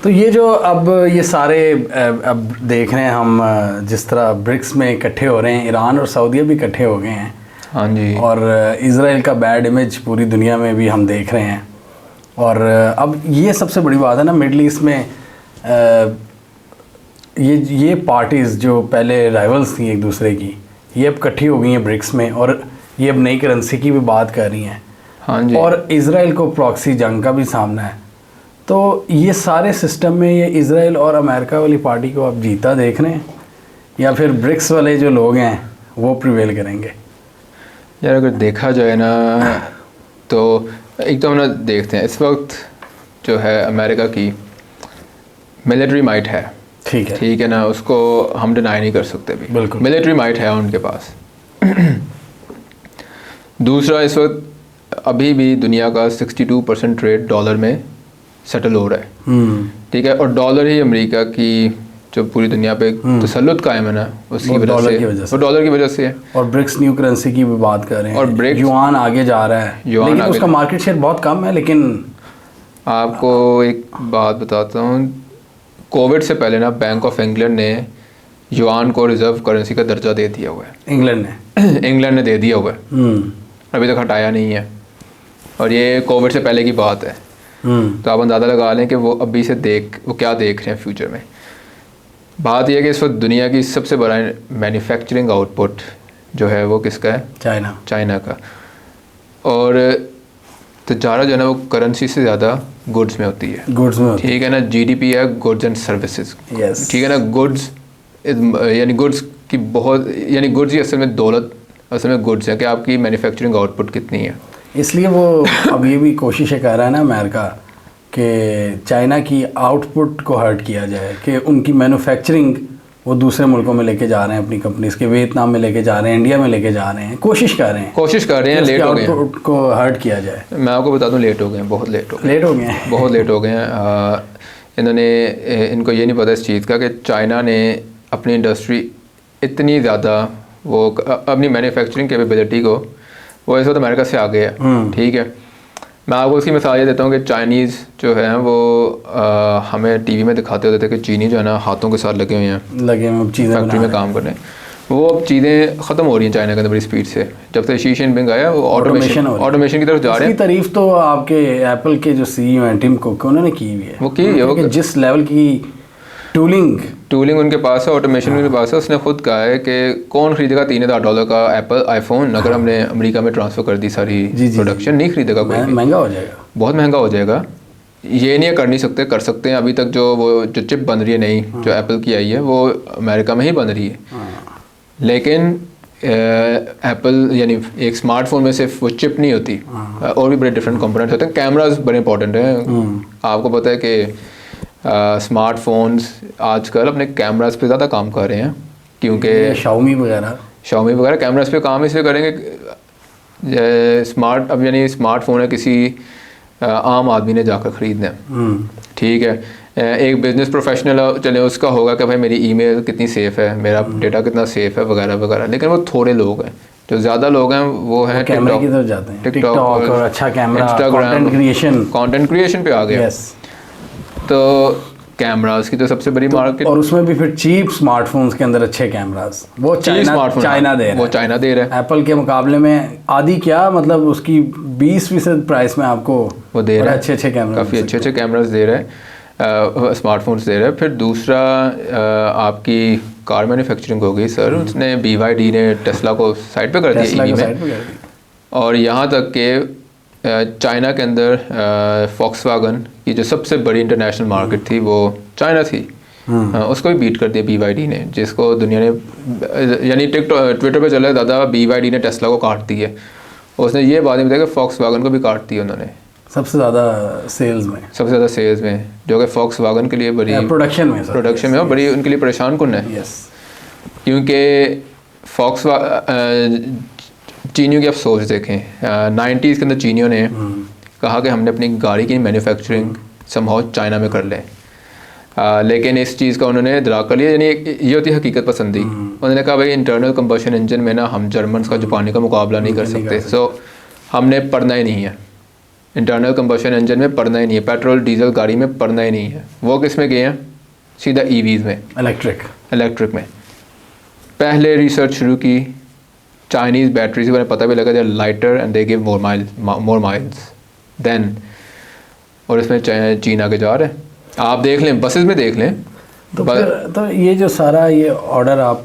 तो ये जो अब ये सारे अब देख रहे हैं हम जिस तरह ब्रिक्स में इकट्ठे हो रहे हैं, ईरान और सऊदीया भी इकट्ठे हो गए हैं। हाँ जी। और इज़राइल का बैड इमेज पूरी दुनिया में भी हम देख रहे हैं। और अब ये सबसे बड़ी बात है ना, मिडल ईस्ट में ये पार्टीज़ जो पहले राइवल्स थी एक दूसरे की, ये अब इकट्ठी हो गई हैं ब्रिक्स में, और ये अब नई करेंसी की भी बात कर रही हैं। हाँ जी। और इज़राइल को प्रॉक्सी जंग का भी सामना है। तो ये सारे सिस्टम में ये इज़राइल और अमेरिका वाली पार्टी को आप जीता देख रहे हैं, या फिर ब्रिक्स वाले जो लोग हैं वो प्रिवेल करेंगे? यार अगर देखा जाए ना, तो एक तो हम ना देखते हैं इस वक्त जो है अमेरिका की मिलिट्री माइट है, ठीक है ना, उसको हम डिनाई नहीं कर सकते भी। बिल्कुल मिलिट्री माइट है उनके पास। दूसरा, इस वक्त अभी भी दुनिया का 62% ट्रेड डॉलर में सेटल हो रहा है, ठीक है, और डॉलर ही अमेरिका की जो पूरी दुनिया पे तसल्लुत कायम है ना, उसकी वजह से, वो डॉलर की वजह से है। और ब्रिक्स न्यू करेंसी की भी बात कर रहे हैं, और ब्रिक्स युआन आगे जा रहा है, लेकिन उसका मार्केट शेयर बहुत कम है। लेकिन आपको एक बात बताता हूँ, कोविड से पहले ना बैंक ऑफ इंग्लैंड ने युआन को रिजर्व करेंसी का दर्जा दे दिया हुआ है। इंग्लैंड ने दे दिया हुआ है, अभी तक हटाया नहीं है, और ये कोविड से पहले की बात है। तो आप अंदाज़ा लगा लें कि वो अभी से वो क्या देख रहे हैं फ्यूचर में। बात यह है कि इस वक्त दुनिया की सबसे बड़ा मैन्युफैक्चरिंग आउटपुट जो है वो किसका है? चाइना का। और तजारत जो है ना वो करेंसी से ज़्यादा गुड्स में होती है, ठीक है ना। जीडीपी है गुड्स एंड सर्विसेज, ठीक है ना। गुड्स यानी गुड्स की बहुत, यानी गुड्स ही असल में दौलत, असल में गुड्स है कि आपकी मैन्युफैक्चरिंग आउटपुट कितनी है। इसलिए वो अब ये भी कोशिशें कर रहा है ना अमेरिका कि चाइना की आउटपुट को हर्ट किया जाए, कि उनकी मैन्युफैक्चरिंग वो दूसरे मुल्कों में लेके जा रहे हैं, अपनी कंपनीज के वियतनाम में लेके जा रहे हैं, इंडिया में लेके जा रहे हैं, कोशिश कर रहे हैं लेट हो गए हैं, आउटपुट को हर्ट किया जाए। मैं आपको बता दूं, लेट हो गए हैं, बहुत लेट हो गए हैं। इन्होंने, इनको ये नहीं पता इस चीज़ का कि चाइना ने अपनी इंडस्ट्री इतनी ज़्यादा, वो अपनी मैन्युफैक्चरिंग कैपेबिलिटी को वो इस वक्त अमेरिका से आगे है, ठीक है। मैं आपको उसकी मिसाल ये देता हूँ कि चाइनीज़ जो है वो हमें टीवी में दिखाते होते थे कि चीनी जो है ना हाथों के साथ लगे हुए हैं फैक्ट्री में काम करने। वो अब चीज़ें ख़त्म हो रही हैं चाइना के अंदर बड़ी स्पीड से। जब से शी जिनपिंग आया वो ऑटोमेशन की तरफ जा रहे हैं। तारीफ तो आपके एप्पल के जो CEO हैं टिम कुक, उन्होंने की हुई है। वो की है, वो जिस लेवल की टूलिंग उनके पास है, ऑटोमेशन उनके पास है। उसने खुद कहा है कि कौन खरीदेगा $3000 का एप्पल आईफोन अगर हमने अमेरिका में ट्रांसफ़र कर दी सारी प्रोडक्शन? नहीं खरीदेगा कोई, महंगा हो जाएगा, बहुत महंगा हो जाएगा। ये नहीं कर नहीं सकते, कर सकते हैं। अभी तक जो चिप बन रही है नई, जो एप्पल की आई है, वो अमेरिका में ही बन रही है। लेकिन एप्पल यानी एक स्मार्टफोन में सिर्फ वो चिप नहीं होती, और भी बड़े डिफरेंट कंपोनेंट्स होते हैं। कैमराज बड़े इंपॉर्टेंट हैं। आपको पता है कि स्मार्टफोन्स आजकल अपने कैमरास पे ज़्यादा काम कर रहे हैं, क्योंकि शाओमी वगैरह कैमरास पे काम इसलिए करेंगे। अब यानी स्मार्टफोन है, किसी आम आदमी ने जाकर ख़रीदना है, ठीक है। एक बिज़नेस प्रोफेशनल चले, उसका होगा कि भाई मेरी ईमेल कितनी सेफ़ है, मेरा डेटा कितना सेफ़ है, वगैरह वगैरह। लेकिन वो थोड़े लोग हैं, जो ज़्यादा लोग हैं वो हैं टिकटॉक और अच्छा कैमरा, इंस्टाग्राम, कंटेंट क्रिएशन पे आ गया। तो कैमरास की तो सबसे बड़ी मार्केट, और उसमें भी फिर चीप स्मार्टफोन्स के अंदर अच्छे कैमरास वो चाइना दे रहा है। एप्पल के मुकाबले में आधी क्या, मतलब उसकी 20% प्राइस में आपको वो दे रहा है। अच्छे कैमरा, काफ़ी अच्छे कैमरास दे रहे हैं, स्मार्टफोन्स दे रहे हैं। फिर दूसरा आपकी कार मैन्युफैक्चरिंग हो गई सर। उसने BYD ने टेस्ला को साइड पे कर दिया EV में, और यहाँ तक कि चाइना के अंदर Volkswagen की जो सबसे बड़ी इंटरनेशनल मार्केट थी वो चाइना थी, उसको भी बीट कर दिया BYD ने, जिसको दुनिया ने, यानी ट्विटर पे चला दादा BYD ने टेस्ला को काट दी है। उसने ये बात नहीं बताया कि Volkswagen को भी काट दिया उन्होंने सबसे ज़्यादा सेल्स में, जो कि Volkswagen के लिए बड़ी प्रोडक्शन में हो, बड़ी उनके लिए परेशान कुन है। क्योंकि चीनियों की आप सोच देखें, 90s के अंदर चीनियों ने कहा कि हमने अपनी गाड़ी की मैन्युफैक्चरिंग समहाउ चाइना में कर लें, लेकिन इस चीज़ का उन्होंने दराक कर लिया। यानी ये होती है हकीकत पसंदी। उन्होंने कहा भाई इंटरनल कंबशन इंजन में ना हम जर्मन्स का जापानी का मुकाबला नहीं कर सकते, सो हमने पढ़ना ही नहीं है, इंटरनल कंबशन इंजन में पड़ना ही नहीं है, पेट्रोल डीजल गाड़ी में पड़ना ही नहीं है। वो किस में गए हैं? सीधा ईवीज़ में, इलेक्ट्रिक में। पहले रिसर्च शुरू की चाइनीज़ बैटरीज के बारे में, पता भी लगा they lighter and they give more miles than, और इसमें चीन आगे जा रहा है। आप देख लें, बसेस में देख लें। तो ये जो सारा ये ऑर्डर आप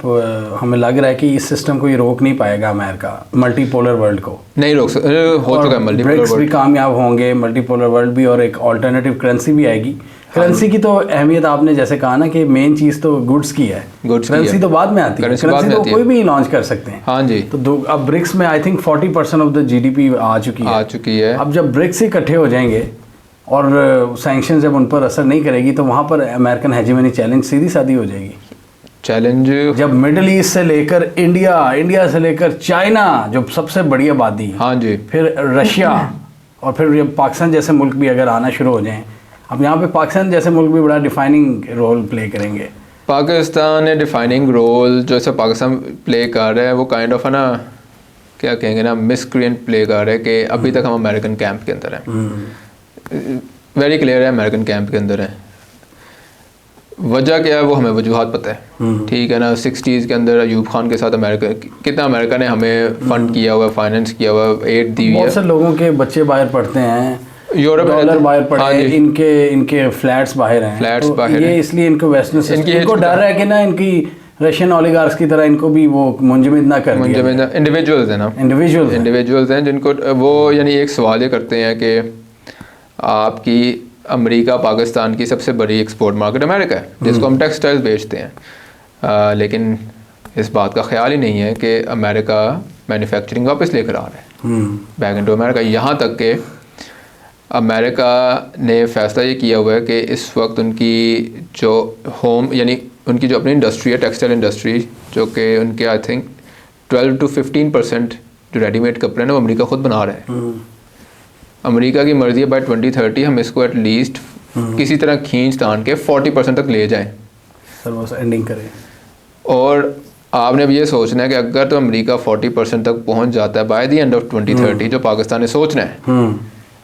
हमें लग रहा है कि इस सिस्टम को ये रोक नहीं पाएगा अमेरिका, मल्टीपोलर वर्ल्ड को नहीं रोक सकते, हो चुका है मल्टीपोलर ब्रिक्स भी वर्ल्ड। कामयाब होंगे, मल्टीपोलर वर्ल्ड भी, और एक ऑल्टरनेटिव करेंसी भी आएगी। करेंसी की तो अहमियत आपने जैसे कहा ना कि मेन चीज़ तो गुड्स की है, करेंसी तो बाद में आती है, करेंसी तो कोई भी लॉन्च कर सकते हैं। हाँ जी। तो अब ब्रिक्स में I think 40% of the GDP आ चुकी है। अब जब ब्रिक्स इकट्ठे हो जाएंगे और सैंक्शन जब उन पर असर नहीं करेगी तो वहाँ पर अमेरिकन हेजेमनी चैलेंज सीधी सादी हो जाएगी। चैलेंज जब मिडिल ईस्ट से लेकर इंडिया से लेकर चाइना जो सबसे बड़ी आबादी, हाँ जी, फिर रशिया, और फिर पाकिस्तान जैसे मुल्क भी अगर आना शुरू हो जाएं, अब यहाँ पे पाकिस्तान जैसे मुल्क भी बड़ा डिफाइनिंग रोल प्ले करेंगे। पाकिस्तान ने डिफाइनिंग रोल जो ऐसा पाकिस्तान प्ले कर रहा है वो काइंड ऑफ है ना, क्या कहेंगे ना, मिसक्रिएंट प्ले कर रहा है कि अभी तक हम अमेरिकन कैंप के अंदर हैं। वेरी क्लियर है अमेरिकन कैंप के अंदर है। वजह क्या है वो हमें वजूहात पता है, ठीक है ना। 60s के अंदर अयूब खान के साथ अमेरिका, कितना अमेरिका ने हमें फंड किया हुआ है, फाइनेंस किया हुआ है, एड दी हुई है। बहुत से लोगों के बच्चे बाहर पढ़ते हैं, यूरोप डॉलर बाहर पड़े हाँ हैं, इनके फ्लैट्स बाहर हैं, फ्लैट्स तो बाहर ये हैं। इसलिए इनको वेस्टर्न सिस्टम, इनकी इनको डर है कि ना इनकी रशियन ओलिगार्क्स की तरह इनको भी वो मुंजमद ना कर दिया। इंडिविजुअल्स हैं ना, इंडिविजुअल्स हैं जिनको वो यानी एक सवाल ये करते हैं कि आपकी अमेरिका पाकिस्तान की सबसे बड़ी एक्सपोर्ट मार्केट अमेरिका है, जिसको हम टेक्सटाइल्स बेचते हैं, लेकिन इस बात का ख्याल ही नहीं है कि अमेरिका मैन्युफैक्चरिंग वापस लेकर आ रहा है बैक इनटू अमेरिका। यहाँ तक कि अमेरिका ने फैसला ये किया हुआ है कि इस वक्त उनकी जो होम यानी उनकी जो अपनी इंडस्ट्री है, टेक्सटाइल इंडस्ट्री, जो कि उनके आई थिंक 12 to 15% जो रेडीमेड कपड़े हैं वो अमेरिका खुद बना रहा है। अमेरिका की मर्जी है बाय 2030 हम इसको एटलीस्ट किसी तरह खींच तान के 40% तक ले जाएं, एंडिंग करें। और आपने अब ये सोचना है कि अगर तो अमेरिका 40% तक पहुंच जाता है बाय द एंड ऑफ 2030, जो पाकिस्तान ने सोचना है,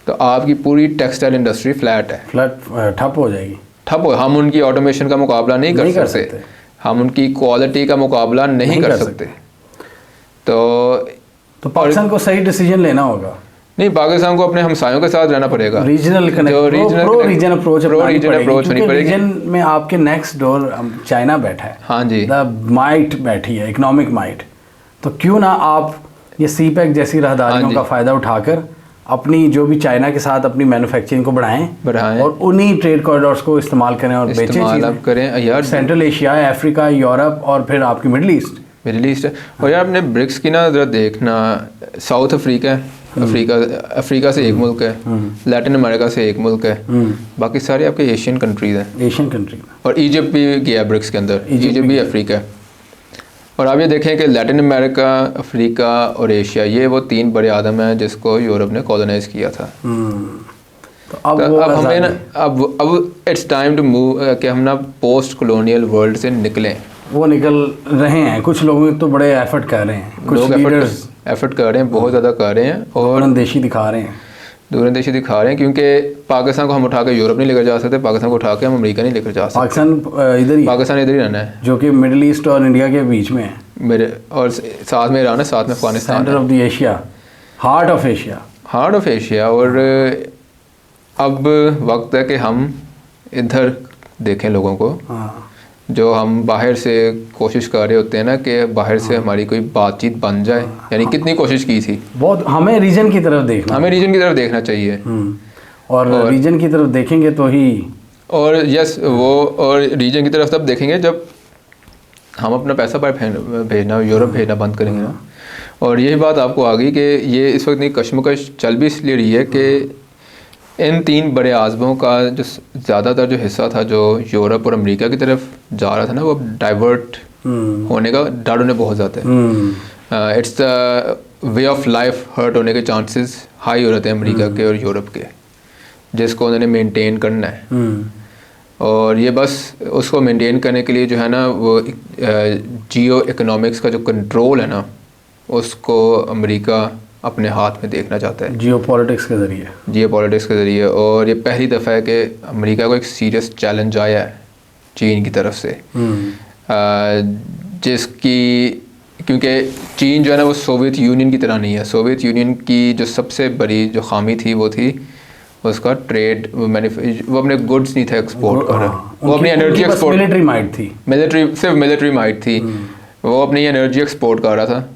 तो आपकी पूरी टेक्सटाइल इंडस्ट्री फ्लैट ठप हो जाएगी। हम उनकी ऑटोमेशन का मुकाबला नहीं कर सकते, हम उनकी क्वालिटी का मुकाबला नहीं कर सकते। तो पाकिस्तान को सही डिसीजन लेना होगा। नहीं, पाकिस्तान को अपने हमसायों के साथ रहना पड़ेगा, रीजनल रीजन अप्रोच होनी पड़ेगी। रीजन में आपके नेक्स्ट डोर चाइना बैठा है, हाँ जी, माइट बैठी है, इकोनॉमिक माइट। तो क्यों ना आप ये सीपैक जैसी राहदारियों का फ़ायदा उठाकर अपनी जो भी चाइना के साथ अपनी मैन्युफैक्चरिंग को बढ़ाएं और उन्हीं ट्रेड कॉरिडोर्स को इस्तेमाल करें और बेचें करें यार। सेंट्रल एशिया, अफ्रीका, यूरोप और फिर आपकी मिडिल ईस्ट है। और यार अपने ब्रिक्स की ना ज़रा देखना, साउथ अफ्रीका है, अफ्रीका से एक मुल्क है, लैटिन अमेरिका से एक मुल्क है, बाकी सारे आपके एशियन कंट्रीज हैं, और इजिप्ट भी गया ब्रिक्स के अंदर, इजिप्ट भी अफ्रीका है। और आप ये देखें कि लैटिन अमेरिका, अफ्रीका और एशिया, ये वो तीन बड़े आदम हैं जिसको यूरोप ने कॉलोनाइज किया था। तो अब हमें ना अब इट्स टाइम टू मूव कि हम ना पोस्ट कॉलोनियल वर्ल्ड से निकलें। वो निकल रहे हैं, कुछ लोग तो बड़े एफर्ट कर रहे हैं, कुछ लोग एफर्ट कर रहे हैं, बहुत ज़्यादा कर रहे हैं, और दूरंदेशी दिखा रहे हैं, क्योंकि पाकिस्तान को हम उठा के यूरोप नहीं लेकर जा सकते, पाकिस्तान को उठा के हम अमेरिका नहीं लेकर जा सकते। पाकिस्तान इधर ही रहना है, जो कि मिडिल ईस्ट और इंडिया के बीच में है, मेरे और साथ में ईरान है, साथ में Afghanistan, centre of the Asia, heart of Asia. और अब वक्त है कि हम इधर देखें लोगों को, जो हम बाहर से कोशिश कर रहे होते हैं ना कि बाहर से हमारी कोई बातचीत बन जाए, यानी कितनी कोशिश की थी। बहुत हमें रीजन की तरफ देखना चाहिए, और रीजन की तरफ देखेंगे तो ही, और यस वो, और रीजन की तरफ तब देखेंगे जब हम अपना पैसा बाहर भेजना, यूरोप भेजना बंद करेंगे ना। और यही बात आपको आ गई कि ये इस वक्त नहीं कश्मकश चल भी इसलिए रही है कि इन तीन बड़े आज़मों का जो ज़्यादातर जो हिस्सा था जो यूरोप और अमेरिका की तरफ जा रहा था ना, वो डाइवर्ट होने का डर उन्हें बहुत ज़्यादा है। It's the way of life hurt होने के चांसेस हाई हो रहते हैं अमेरिका के और यूरोप के, जिसको उन्होंने मेंटेन करना है। और ये बस उसको मेंटेन करने के लिए जो है ना वो जियो इकोनॉमिक्स का जो कंट्रोल है ना, उसको अमेरिका अपने हाथ में देखना चाहता है जियो पॉलिटिक्स के ज़रिए। जियो पॉलिटिक्स के ज़रिए। और ये पहली दफ़ा है कि अमेरिका को एक सीरियस चैलेंज आया है चीन की तरफ से, जिसकी, क्योंकि चीन जो है ना वो सोवियत यूनियन की तरह नहीं है। सोवियत यूनियन की जो सबसे बड़ी जो खामी थी वो थी उसका ट्रेड, वो अपने गुड्स नहीं थे एक्सपोर्ट कर रहा, वो अपनी एनर्जी एक्सपोर्ट, मिलिट्री माइट थी, सिर्फ मिलिट्री माइट थी, वो अपनी एनर्जी एक्सपोर्ट कर रहा था।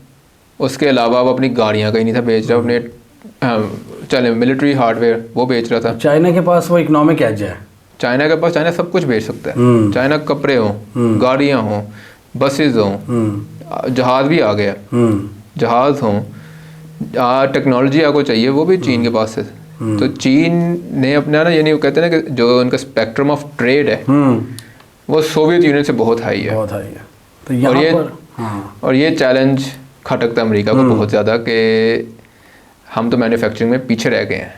उसके अलावा वो अपनी गाड़ियाँ कहीं नहीं था बेच रहा, अपने चले मिलिट्री हार्डवेयर वो बेच रहा था। चाइना के पास वो इकोनॉमिक एज है, चाइना सब कुछ बेच सकता है। चाइना कपड़े हों, गाड़ियाँ हों, बसेस हों, जहाज़ भी आ गया, जहाज़ हों, टेक्नोलॉजी आपको चाहिए वो भी चीन के पास है। तो चीन ने अपना ना, यानी वो कहते हैं ना कि जो उनका स्पेक्ट्रम ऑफ ट्रेड है वो सोवियत यूनियन से बहुत हाई है, बहुत हाई है। तो यहाँ पर और ये चैलेंज खटकता है अमेरिका को बहुत ज़्यादा कि हम तो मैन्युफैक्चरिंग में पीछे रह गए हैं,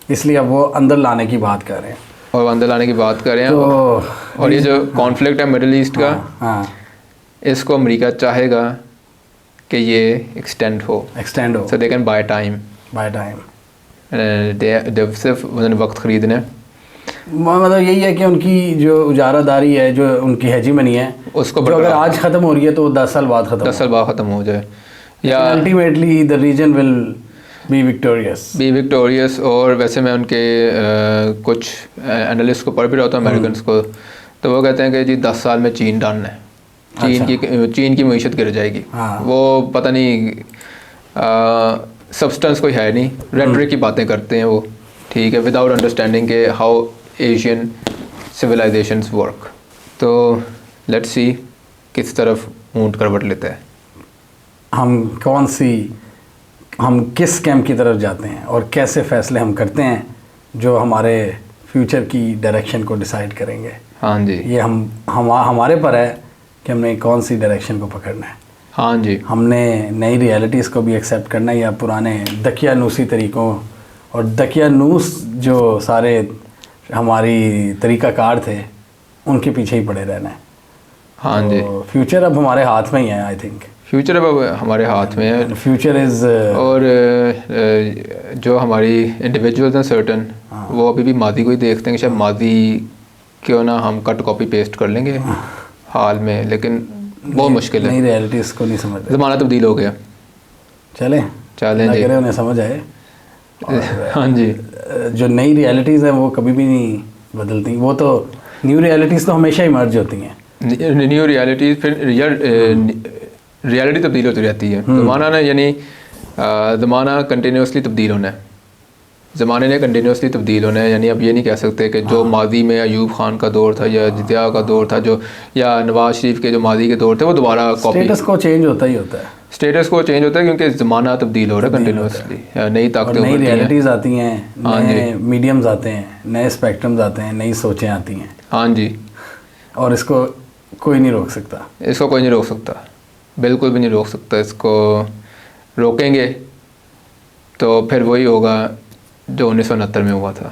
इसलिए अब वो अंदर लाने की बात कर रहे हैं, और अंदर लाने की बात कर रहे हैं। तो और ये जो कॉन्फ्लिक्ट है मिडिल ईस्ट का, इसको अमेरिका चाहेगा कि ये एक्सटेंड हो, सो दे कैन बाय टाइम, सिर्फ उन्होंने वक्त ख़रीदना है। मतलब यही है कि उनकी जो उजारादारी है, जो उनकी हेजीमनी है, उसको जो अगर आज ख़त्म हो रही है तो 10 साल बाद ख़त्म हो जाए, या ultimately the reason will be victorious. और वैसे मैं उनके कुछ एनालिस्ट को पढ़ भी रहा था, अमेरिकन को, तो वो कहते हैं कि जी 10 साल में चीन डन है, चीन की मीशत गिर जाएगी। वो पता नहीं सब्सटेंस कोई है नहीं, रेटरिक की बातें करते हैं वो, ठीक है, विदाउट अंडरस्टैंडिंग के हाउ एशियन सिविलाइजेशंस वर्क। तो लेट्स सी किस तरफ ऊंट करवट लेता है, हम किस कैंप की तरफ जाते हैं और कैसे फ़ैसले हम करते हैं जो हमारे फ्यूचर की डायरेक्शन को डिसाइड करेंगे। हाँ जी, ये हमारे पर है कि हमने कौन सी डायरेक्शन को पकड़ना है। हाँ जी, हमने नई रियलिटीज़ को भी एक्सेप्ट करना है या पुराने दकियानूसी तरीक़ों और दकियानूस जो सारे हमारी तरीक़ाकार थे उनके पीछे ही पड़े रहना है। हाँ जी, फ्यूचर अब हमारे हाथ में ही है, आई थिंक फ्यूचर अब हमारे हाथ में है। फ्यूचर इज़ और जो हमारी इंडिविजुअल्स हैं सर्टन, वो अभी भी मादी को ही देखते हैं कि शायद मादी क्यों ना हम कट कॉपी पेस्ट कर लेंगे हाल में, लेकिन बहुत मुश्किल है, नई रियलिटीज़ को नहीं समझते, ज़माना तब्दील हो गया। चलें जी, उन्हें समझ आए। हाँ जी, जो नई रियलिटीज़ हैं वो कभी भी नहीं बदलती, वो तो न्यू रियलिटीज़ तो हमेशा ही मर्ज होती हैं। न्यू रियलिटीज़ फिर रियलिटी तब्दील होती रहती है। ज़माना ना, यानी ज़माना कंटिन्यूसली तब्दील होना है, ज़माने ने कंटिन्यूसली तब्दील होना है। यानी अब ये नहीं कह सकते कि जो मादी में अयूब खान का दौर था या जितिया का दौर था, जो या नवाज शरीफ के जो मादी के दौर थे, वो दोबारा कॉपी। स्टेटस को चेंज होता ही होता है, स्टेटस को चेंज होता है क्योंकि ज़माना तब्दील हो रहा है कंटिन्यूसली, नई ताकतें, नई रियलिटीज़ आती हैं, नए मीडियम्स आते हैं, नए स्पेक्ट्रम्स आते हैं, नई सोचें आती हैं। हाँ जी, और इसको कोई नहीं रोक सकता, इसको कोई नहीं रोक सकता, बिल्कुल भी नहीं रोक सकता। इसको रोकेंगे तो फिर वही होगा जो 1969 में हुआ था।